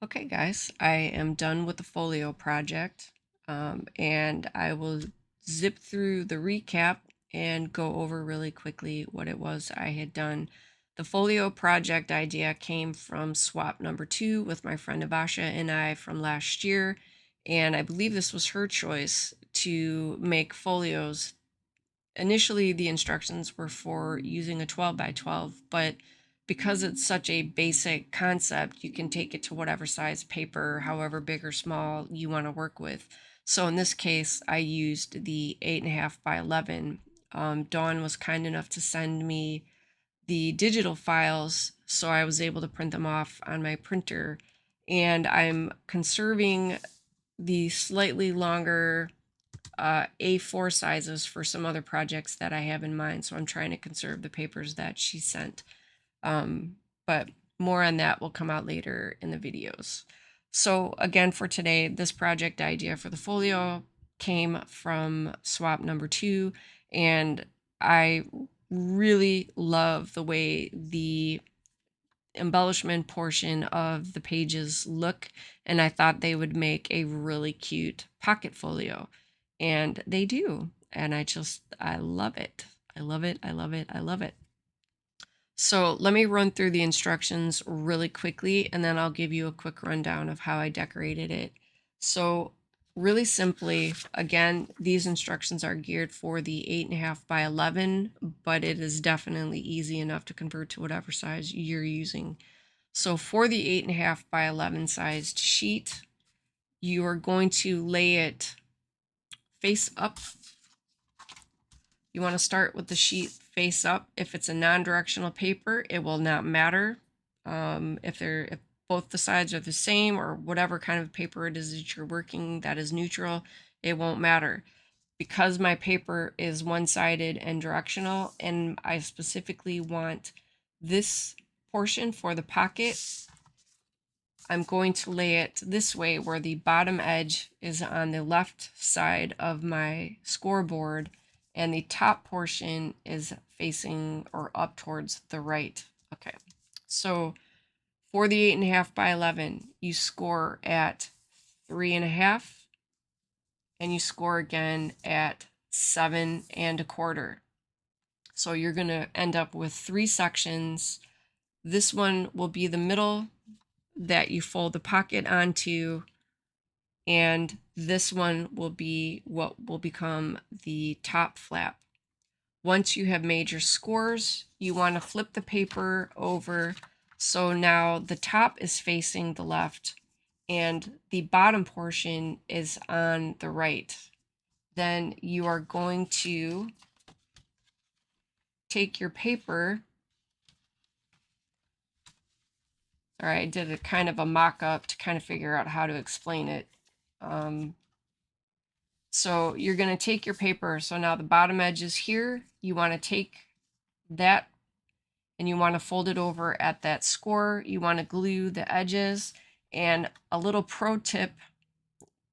Okay, guys, I am done with the folio project, and I will zip through the recap and go over really quickly what it was I had done. The folio project idea came from swap number 2 with my friend Avasha and I from last year, and I believe this was her choice to make folios. Initially, the instructions were for using a 12 by 12, but because it's such a basic concept, you can take it to whatever size paper, however big or small you want to work with. So in this case, I used the 8.5 by 11. Dawn was kind enough to send me the digital files, so I was able to print them off on my printer. And I'm conserving the slightly longer A4 sizes for some other projects that I have in mind. So I'm trying to conserve the papers that she sent. But more on that will come out later in the videos. So again, for today, this project idea for the folio came from swap number 2, and I really love the way the embellishment portion of the pages look, and I thought they would make a really cute pocket folio, and they do. And I love it. I love it. I love it. I love it. So let me run through the instructions really quickly, and then I'll give you a quick rundown of how I decorated it. So really simply, again, these instructions are geared for the 8.5 by 11, but it is definitely easy enough to convert to whatever size you're using. So for the 8.5 by 11 sized sheet, you are going to lay it face up. You want to start with the sheet face up. If it's a non-directional paper, it will not matter. If both the sides are the same, or whatever kind of paper it is that you're working that is neutral, it won't matter. Because my paper is one-sided and directional, and I specifically want this portion for the pocket, I'm going to lay it this way, where the bottom edge is on the left side of my scoreboard and the top portion is facing or up towards the right. Okay, so for the 8.5 by 11, you score at 3.5, and you score again at 7.25. So you're going to end up with 3 sections. This one will be the middle that you fold the pocket onto, and this one will be what will become the top flap. Once you have made your scores, you want to flip the paper over so now the top is facing the left and the bottom portion is on the right. Then you are going to take your paper. All right, I did a kind of a mock-up to kind of figure out how to explain it. So you're going to take your paper. So now the bottom edge is here. You want to take that and you want to fold it over at that score. You want to glue the edges. And a little pro tip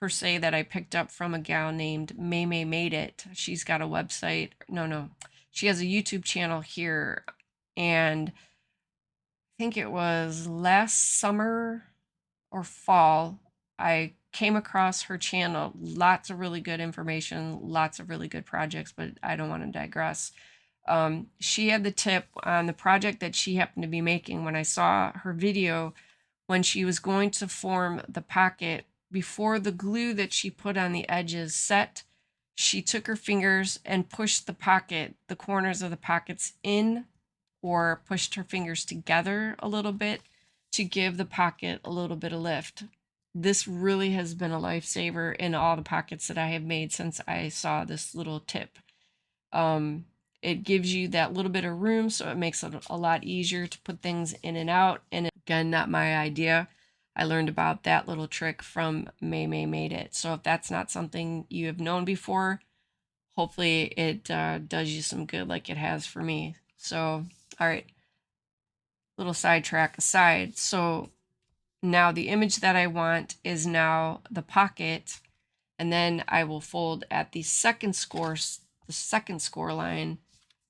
per se that I picked up from a gal named May Made It. She's got a website. No. She has a YouTube channel here. And I think it was last summer or fall, I came across her channel. Lots of really good information, lots of really good projects, but I don't want to digress. She had the tip on the project that she happened to be making when I saw her video. When she was going to form the pocket, before the glue that she put on the edges set, she took her fingers and pushed the corners of the pockets in, or pushed her fingers together a little bit to give the pocket a little bit of lift. This really has been a lifesaver in all the pockets that I have made since I saw this little tip. It gives you that little bit of room, so it makes it a lot easier to put things in and out. And again, not my idea. I learned about that little trick from May Made It. So if that's not something you have known before, hopefully it does you some good like it has for me. So, all right, little sidetrack aside. So now the image that I want is now the pocket, and then I will fold at the second score line,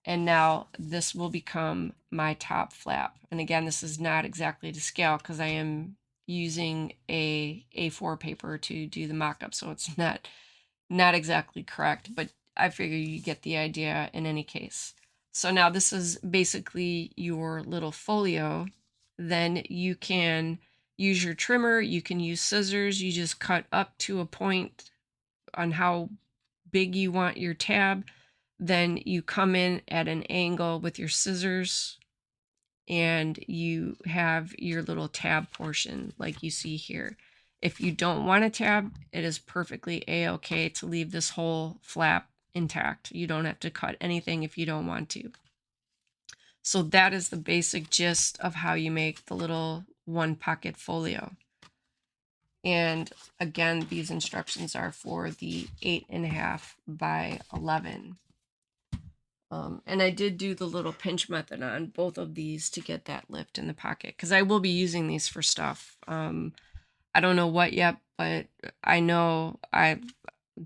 and now this will become my top flap. And again, this is not exactly to scale because I am using a A4 paper to do the mock-up, so it's not exactly correct, but I figure you get the idea in any case. So now this is basically your little folio. Then you can use your trimmer, you can use scissors, you just cut up to a point on how big you want your tab. Then you come in at an angle with your scissors and you have your little tab portion like you see here. If you don't want a tab, it is perfectly a-okay to leave this whole flap intact. You don't have to cut anything if you don't want to. So that is the basic gist of how you make the little one pocket folio. And again, these instructions are for the 8.5 by 11. And I did do the little pinch method on both of these to get that lift in the pocket, because I will be using these for stuff. I don't know what yet, but I know I've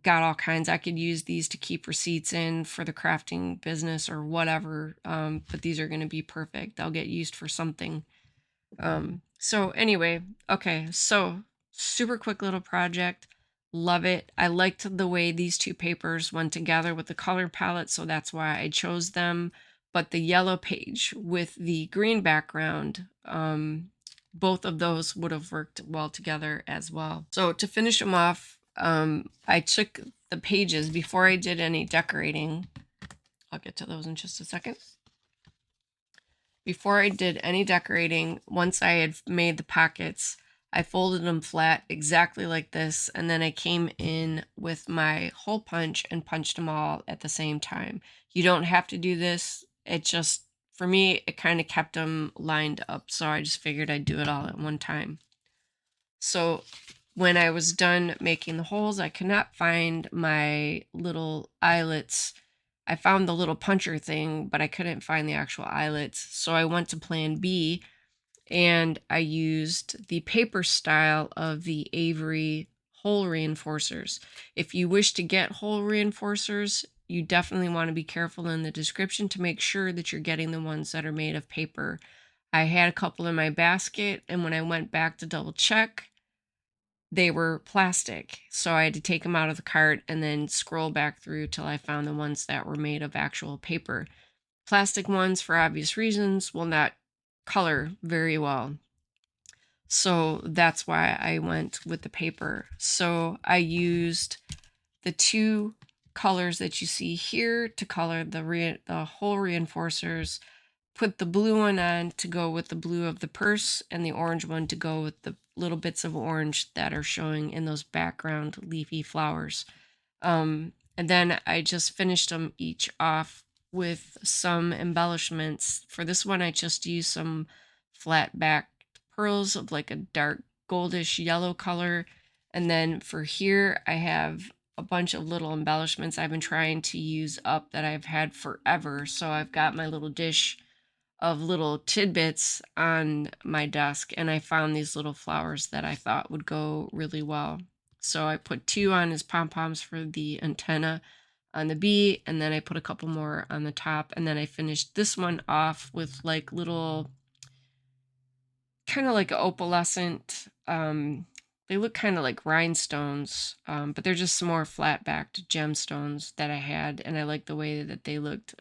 got all kinds. I could use these to keep receipts in for the crafting business or whatever, but these are going to be perfect. They'll get used for something. So anyway, okay, so super quick little project. Love it. I liked the way these two papers went together with the color palette, so that's why I chose them. But the yellow page with the green background, both of those would have worked well together as well. So to finish them off, I took the pages before I did any decorating. I'll get to those in just a second. Before I did any decorating, once I had made the pockets, I folded them flat exactly like this, and then I came in with my hole punch and punched them all at the same time. You don't have to do this. It just, for me, it kind of kept them lined up, so I just figured I'd do it all at one time. So when I was done making the holes, I could not find my little eyelets. I found the little puncher thing, but I couldn't find the actual eyelets. So I went to plan B and I used the paper style of the Avery hole reinforcers. If you wish to get hole reinforcers, you definitely want to be careful in the description to make sure that you're getting the ones that are made of paper. I had a couple in my basket, and when I went back to double check, they were plastic. So I had to take them out of the cart and then scroll back through till I found the ones that were made of actual paper. Plastic ones, for obvious reasons, will not color very well. So that's why I went with the paper. So I used the two colors that you see here to color the hole reinforcers, put the blue one on to go with the blue of the purse, and the orange one to go with the little bits of orange that are showing in those background leafy flowers. And then I just finished them each off with some embellishments. For this one, I just used some flat backed pearls of like a dark goldish yellow color. And then for here, I have a bunch of little embellishments I've been trying to use up that I've had forever. So I've got my little dish of little tidbits on my desk, and I found these little flowers that I thought would go really well. So I put two on as pom-poms for the antenna on the bee, and then I put a couple more on the top, and then I finished this one off with like little, kind of like opalescent, they look kind of like rhinestones, but they're just some more flat-backed gemstones that I had, and I like the way that they looked,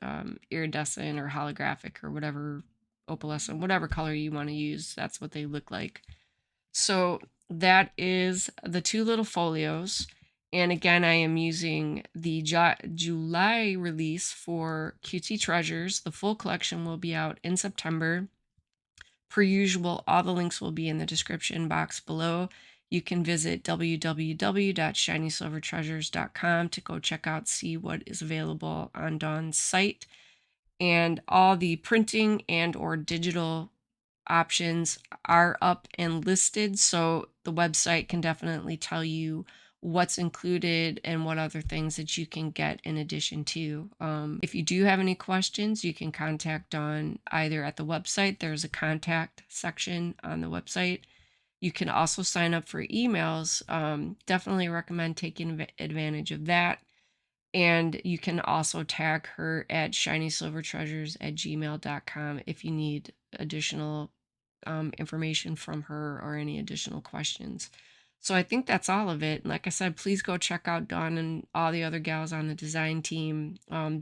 iridescent or holographic or whatever, opalescent, whatever color you want to use, that's what they look like. So that is the two little folios, and again, I am using the July release for Cutsie Treasures. The full collection will be out in September. Per usual, all the links will be in the description box below. You can visit www.shinysilvertreasures.com to go check out, see what is available on Dawn's site. And all the printing and or digital options are up and listed, so the website can definitely tell you what's included and what other things that you can get in addition to. If you do have any questions, you can contact Dawn either at the website. There's a contact section on the website. You can also sign up for emails. Definitely recommend taking advantage of that. And you can also tag her at shinysilvertreasures@gmail.com if you need additional information from her or any additional questions. So I think that's all of it. Like I said, please go check out Dawn and all the other gals on the design team.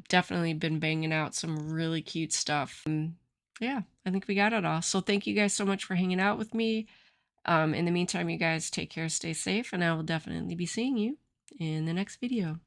Definitely been banging out some really cute stuff. Yeah, I think we got it all. So thank you guys so much for hanging out with me. In the meantime, you guys take care, stay safe, and I will definitely be seeing you in the next video.